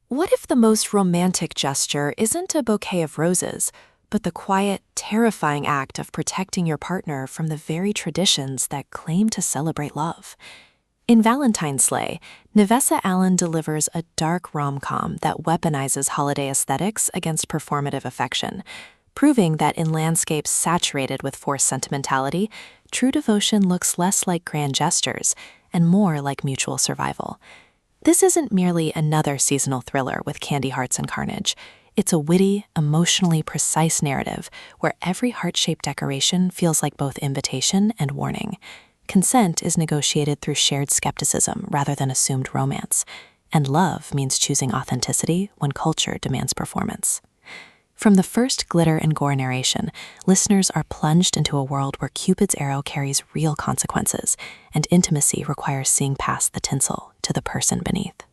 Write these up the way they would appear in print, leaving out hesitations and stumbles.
What if the most romantic gesture isn't a bouquet of roses, but the quiet, terrifying act of protecting your partner from the very traditions that claim to celebrate love? In Valentine's, Navessa Allen delivers a dark rom-com that weaponizes holiday aesthetics against performative affection, proving that in landscapes saturated with forced sentimentality, true devotion looks less like grand gestures and more like mutual survival. This isn't merely another seasonal thriller with candy hearts and carnage. It's a witty, emotionally precise narrative where every heart-shaped decoration feels like both invitation and warning. Consent is negotiated through shared skepticism rather than assumed romance, and love means choosing authenticity when culture demands performance. From the first glitter and gore narration, listeners are plunged into a world where Cupid's arrow carries real consequences, and intimacy requires seeing past the tinsel to the person beneath.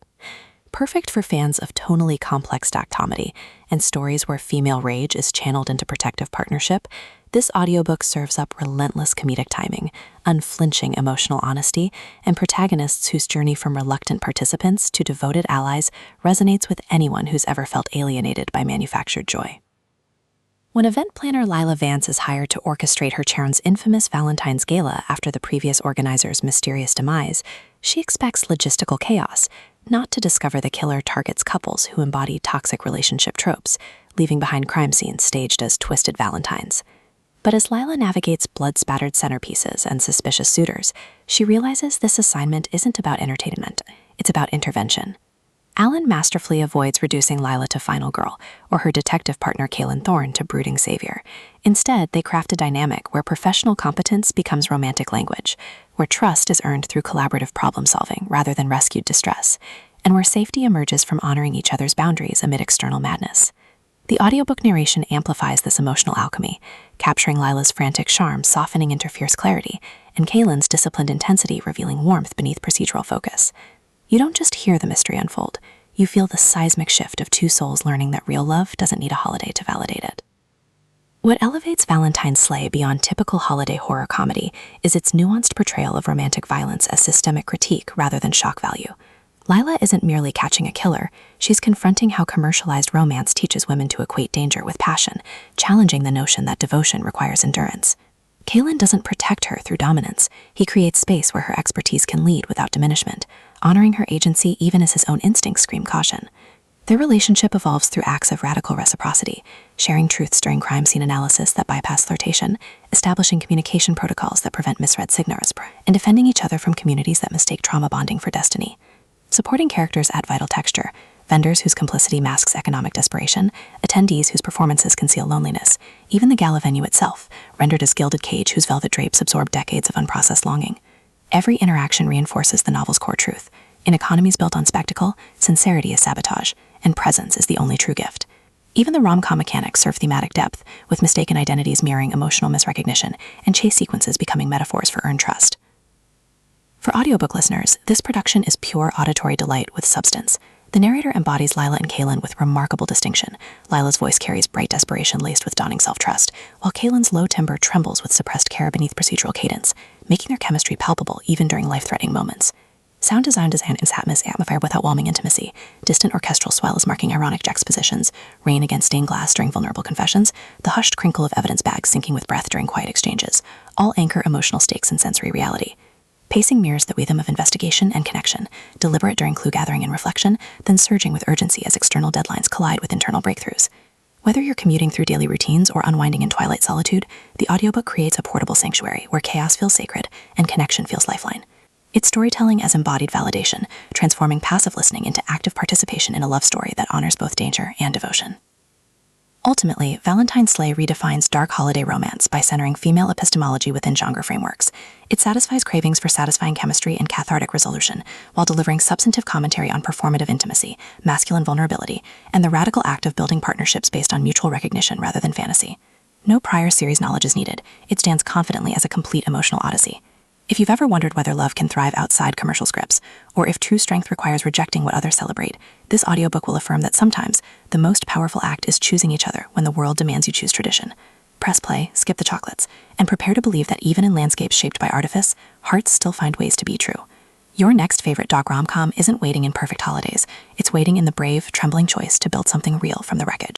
Perfect for fans of tonally complex dactomedy and stories where female rage is channeled into protective partnership, this audiobook serves up relentless comedic timing, unflinching emotional honesty, and protagonists whose journey from reluctant participants to devoted allies resonates with anyone who's ever felt alienated by manufactured joy. When event planner Lila Vance is hired to orchestrate her Charon's infamous Valentine's gala after the previous organizer's mysterious demise, she expects logistical chaos, not to discover the killer targets couples who embody toxic relationship tropes, leaving behind crime scenes staged as twisted Valentines. But as Lila navigates blood-spattered centerpieces and suspicious suitors, she realizes this assignment isn't about entertainment, it's about intervention. Allen masterfully avoids reducing Lila to final girl, or her detective partner Kaylin Thorne to brooding savior. Instead, they craft a dynamic where professional competence becomes romantic language, where trust is earned through collaborative problem-solving rather than rescued distress, and where safety emerges from honoring each other's boundaries amid external madness. The audiobook narration amplifies this emotional alchemy, capturing Lila's frantic charm softening into fierce clarity, and Kaylin's disciplined intensity revealing warmth beneath procedural focus. You don't just hear the mystery unfold, you feel the seismic shift of two souls learning that real love doesn't need a holiday to validate it. What elevates Valentine's sleigh beyond typical holiday horror comedy is its nuanced portrayal of romantic violence as systemic critique rather than shock value. Lila isn't merely catching a killer, she's confronting how commercialized romance teaches women to equate danger with passion, challenging the notion that devotion requires endurance. Kaylin doesn't protect her through dominance, he creates space where her expertise can lead without diminishment, honoring her agency even as his own instincts scream caution. Their relationship evolves through acts of radical reciprocity, sharing truths during crime scene analysis that bypass flirtation, establishing communication protocols that prevent misread signals, and defending each other from communities that mistake trauma bonding for destiny. Supporting characters add vital texture, vendors whose complicity masks economic desperation, attendees whose performances conceal loneliness, even the gala venue itself, rendered as gilded cage whose velvet drapes absorb decades of unprocessed longing. Every interaction reinforces the novel's core truth. In economies built on spectacle, sincerity is sabotage, and presence is the only true gift. Even the rom-com mechanics serve thematic depth, with mistaken identities mirroring emotional misrecognition, and chase sequences becoming metaphors for earned trust. For audiobook listeners, this production is pure auditory delight with substance. The narrator embodies Lila and Kaylin with remarkable distinction. Lila's voice carries bright desperation laced with dawning self-trust, while Kaylin's low timbre trembles with suppressed care beneath procedural cadence, making their chemistry palpable even during life-threatening moments. Sound design is amplified without whelming intimacy. Distant orchestral swells marking ironic juxtapositions, rain against stained glass during vulnerable confessions, the hushed crinkle of evidence bags sinking with breath during quiet exchanges, all anchor emotional stakes in sensory reality. Pacing mirrors the rhythm of investigation and connection, deliberate during clue gathering and reflection, then surging with urgency as external deadlines collide with internal breakthroughs. Whether you're commuting through daily routines or unwinding in twilight solitude, the audiobook creates a portable sanctuary where chaos feels sacred and connection feels lifeline. It's storytelling as embodied validation, transforming passive listening into active participation in a love story that honors both danger and devotion. Ultimately, Valentine's Sleigh redefines dark holiday romance by centering female epistemology within genre frameworks. It satisfies cravings for satisfying chemistry and cathartic resolution, while delivering substantive commentary on performative intimacy, masculine vulnerability, and the radical act of building partnerships based on mutual recognition rather than fantasy. No prior series knowledge is needed. It stands confidently as a complete emotional odyssey. If you've ever wondered whether love can thrive outside commercial scripts, or if true strength requires rejecting what others celebrate, this audiobook will affirm that sometimes the most powerful act is choosing each other when the world demands you choose tradition. Press play, skip the chocolates, and prepare to believe that even in landscapes shaped by artifice, hearts still find ways to be true. Your next favorite dog rom-com isn't waiting in perfect holidays. It's waiting in the brave, trembling choice to build something real from the wreckage.